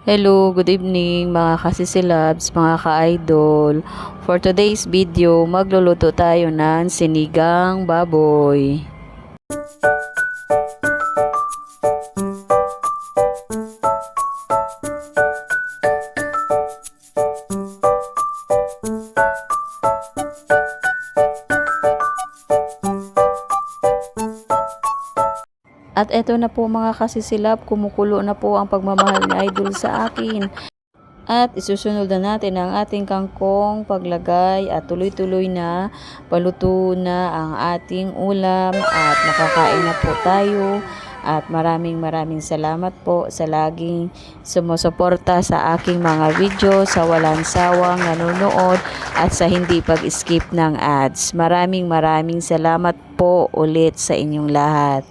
Hello, good evening mga kasisilabs, mga ka-idol. For today's video, magluluto tayo ng sinigang baboy. At eto na po mga kasisilab, kumukulo na po ang pagmamahal ni idol sa akin. At isusunod na natin ang ating kangkong paglagay at tuloy-tuloy na paluto na ang ating ulam at nakakain na po tayo. At maraming salamat po sa laging sumusuporta sa aking mga video, sa walang sawang nanonood at sa hindi pag-skip ng ads. Maraming salamat po ulit sa inyong lahat.